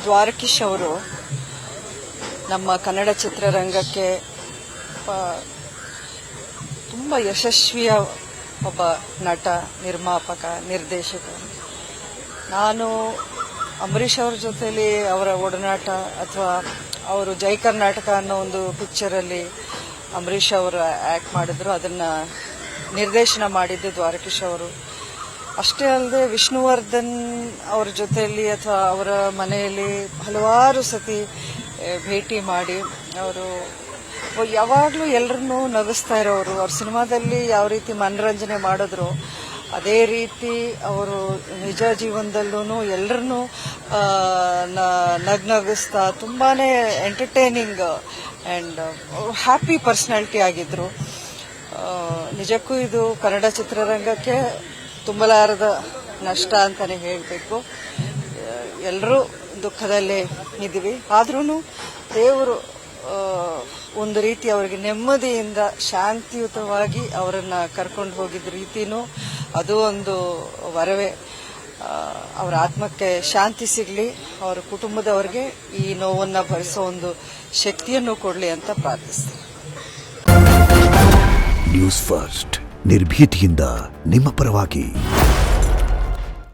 ದ್ವಾರಕೀಶ್ ಅವರು ನಮ್ಮ ಕನ್ನಡ ಚಿತ್ರರಂಗಕ್ಕೆ ತುಂಬ ಯಶಸ್ವಿಯ ಒಬ್ಬ ನಟ, ನಿರ್ಮಾಪಕ, ನಿರ್ದೇಶಕ. ನಾನು ಅಂಬರೀಷ್ ಅವ್ರ ಜೊತೆಲಿ ಅವರ ಒಡನಾಟ ಅಥವಾ ಅವರು ಜೈ ಕರ್ನಾಟಕ ಅನ್ನೋ ಒಂದು ಪಿಕ್ಚರಲ್ಲಿ ಅಂಬರೀಷ್ ಅವರು ಆ್ಯಕ್ಟ್ ಮಾಡಿದ್ರು. ಅದನ್ನು ನಿರ್ದೇಶನ ಮಾಡಿದ್ದು ದ್ವಾರಕೀಶ್ ಅವರು. ಅಷ್ಟೇ ಅಲ್ಲದೆ ವಿಷ್ಣುವರ್ಧನ್ ಅವ್ರ ಜೊತೆಯಲ್ಲಿ ಅಥವಾ ಅವರ ಮನೆಯಲ್ಲಿ ಹಲವಾರು ಸತಿ ಭೇಟಿ ಮಾಡಿ ಅವರು ಯಾವಾಗಲೂ ಎಲ್ಲರನ್ನೂ ನಗಿಸ್ತಾ ಇರೋರು. ಅವ್ರ ಸಿನಿಮಾದಲ್ಲಿ ಯಾವ ರೀತಿ ಮನರಂಜನೆ ಮಾಡಿದ್ರು ಅದೇ ರೀತಿ ಅವರು ನಿಜ ಜೀವನದಲ್ಲೂ ಎಲ್ಲರನ್ನೂ ನಗಿಸ್ತಾ ತುಂಬಾ ಎಂಟರ್ಟೈನಿಂಗ್ ಆ್ಯಂಡ್ ಹ್ಯಾಪಿ ಪರ್ಸನಾಲಿಟಿ ಆಗಿದ್ದರು. ನಿಜಕ್ಕೂ ಇದು ಕನ್ನಡ ಚಿತ್ರರಂಗಕ್ಕೆ ತುಂಬಲಾರದ ನಷ್ಟ ಅಂತಲೇ ಹೇಳಬೇಕು. ಎಲ್ಲರೂ ದುಃಖದಲ್ಲೇ ಇದ್ದೀವಿ. ಆದ್ರೂ ದೇವರು ಒಂದು ರೀತಿ ಅವರಿಗೆ ನೆಮ್ಮದಿಯಿಂದ ಶಾಂತಿಯುತವಾಗಿ ಅವರನ್ನು ಕರ್ಕೊಂಡು ಹೋಗಿದ್ದ ರೀತಿನೂ ಅದು ಒಂದು ವರವೇ. ಅವರ ಆತ್ಮಕ್ಕೆ ಶಾಂತಿ ಸಿಗಲಿ, ಅವರ ಕುಟುಂಬದವರಿಗೆ ಈ ನೋವನ್ನು ಭರಿಸೋ ಒಂದು ಶಕ್ತಿಯನ್ನು ಕೊಡಲಿ ಅಂತ ಪ್ರಾರ್ಥಿಸ್ತೀನಿ. ನ್ಯೂಸ್ ಫಸ್ಟ್, ನಿರ್ಭೀತಿಯಿಂದ ನಿಮ್ಮ ಪರವಾಗಿ.